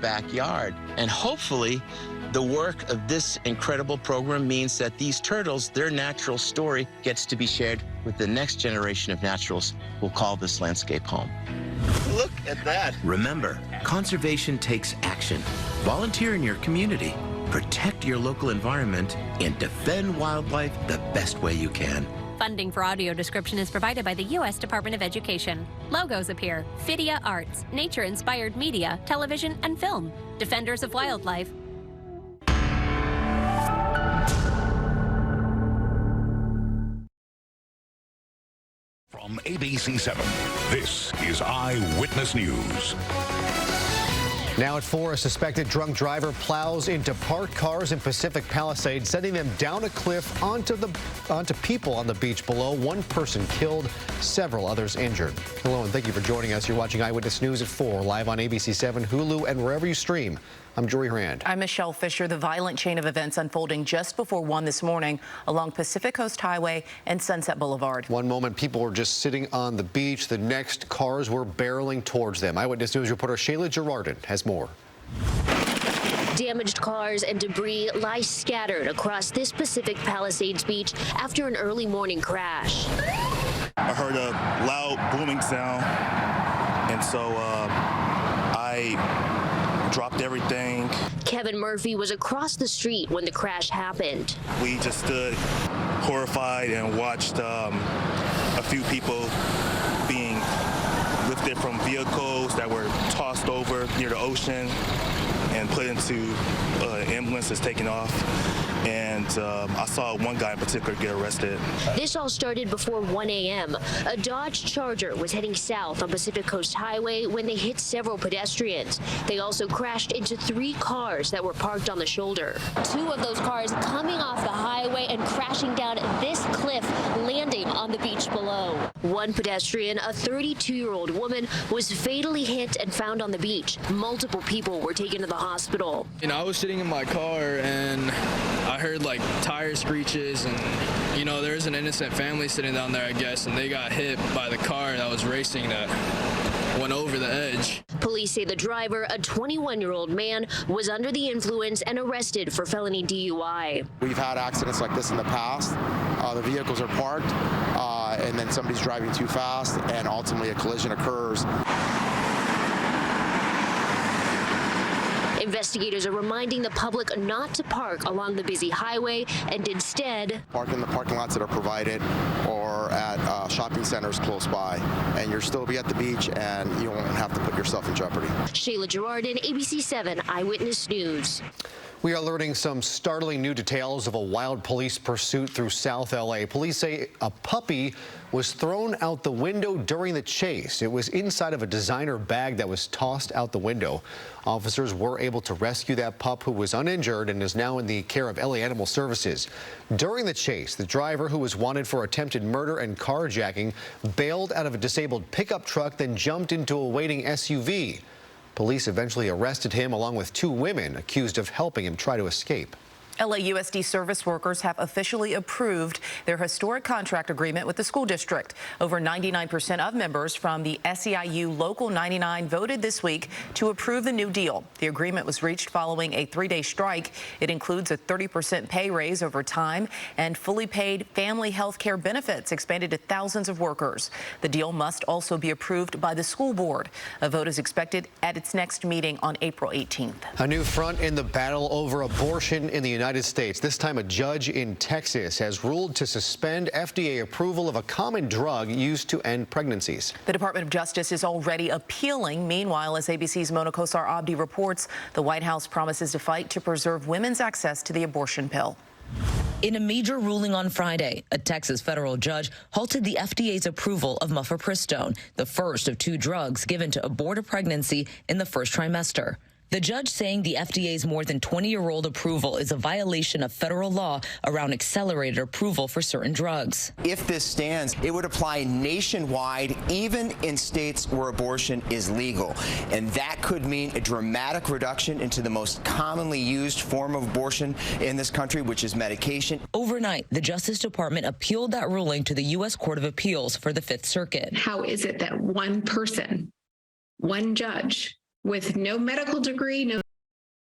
backyard. And hopefully, the work of this incredible program means that these turtles, their natural story, gets to be shared with the next generation of naturals who'll call this landscape home. Look at that. Remember, conservation takes action. Volunteer in your community, protect your local environment, and defend wildlife the best way you can. Funding for audio description is provided by the U.S. Department of Education. Logos appear: Fidia Arts, nature-inspired media, television, and film. Defenders of wildlife. From ABC 7, this is Eyewitness News. Now at 4, a suspected drunk driver plows into parked cars in Pacific Palisades, sending them down a cliff onto people on the beach below. One person killed, several others injured. Hello and thank you for joining us. You're watching Eyewitness News at 4, live on ABC 7, Hulu, and wherever you stream. I'm Jory Rand. I'm Michelle Fisher. The violent chain of events unfolding just before 1 this morning along Pacific Coast Highway and Sunset Boulevard. One moment, people were just sitting on the beach. The next, cars were barreling towards them. Eyewitness News reporter Shayla Girardin has more. Damaged cars and debris lie scattered across this Pacific Palisades beach after an early morning crash. I heard a loud booming sound, and so I dropped everything. Kevin Murphy was across the street when the crash happened. We just stood horrified and watched a few people being lifted from vehicles that were tossed over near the ocean and put into ambulances taken off. And I saw one guy in particular get arrested. This all started before 1 a.m. A Dodge Charger was heading south on Pacific Coast Highway when they hit several pedestrians. They also crashed into 3 cars that were parked on the shoulder. 2 of those cars coming off the highway and crashing down this cliff, landing on the beach below. One pedestrian, a 32-year-old woman, was fatally hit and found on the beach. Multiple people were taken to the hospital. I was sitting in my car and I heard like tire screeches, and there's an innocent family sitting down there, I guess, and they got hit by the car that was racing that went over the edge. Police say the driver, a 21-year-old man, was under the influence and arrested for felony DUI. We've had accidents like this in the past. The vehicles are parked, and then somebody's driving too fast, and ultimately a collision occurs. Investigators are reminding the public not to park along the busy highway and instead park in the parking lots that are provided or at shopping centers close by, and you'll still be at the beach and you won't have to put yourself in jeopardy. Shayla Girardin, ABC 7 Eyewitness News. We are learning some startling new details of a wild police pursuit through South LA. Police say a puppy was thrown out the window during the chase. It was inside of a designer bag that was tossed out the window. Officers were able to rescue that pup, who was uninjured and is now in the care of LA Animal Services. During the chase, the driver, who was wanted for attempted murder and carjacking, bailed out of a disabled pickup truck, then jumped into a waiting SUV. Police eventually arrested him along with 2 women accused of helping him try to escape. LAUSD service workers have officially approved their historic contract agreement with the school district. Over 99% of members from the SEIU Local 99 voted this week to approve the new deal. The agreement was reached following a 3-day strike. It includes a 30% pay raise over time and fully paid family health care benefits expanded to thousands of workers. The deal must also be approved by the school board. A vote is expected at its next meeting on April 18th. A new front in the battle over abortion in the United States. This time, a judge in Texas has ruled to suspend FDA approval of a common drug used to end pregnancies. The Department of Justice is already appealing. Meanwhile, as ABC's Mona Kosar Abdi reports, the White House promises to fight to preserve women's access to the abortion pill. In a major ruling on Friday, a Texas federal judge halted the FDA's approval of mifepristone, the first of 2 drugs given to abort a pregnancy in the first trimester. The judge saying the FDA's more than 20-year-old approval is a violation of federal law around accelerated approval for certain drugs. If this stands, it would apply nationwide, even in states where abortion is legal. And that could mean a dramatic reduction into the most commonly used form of abortion in this country, which is medication. Overnight, the Justice Department appealed that ruling to the U.S. Court of Appeals for the Fifth Circuit. How is it that one person, one judge, with no medical degree, no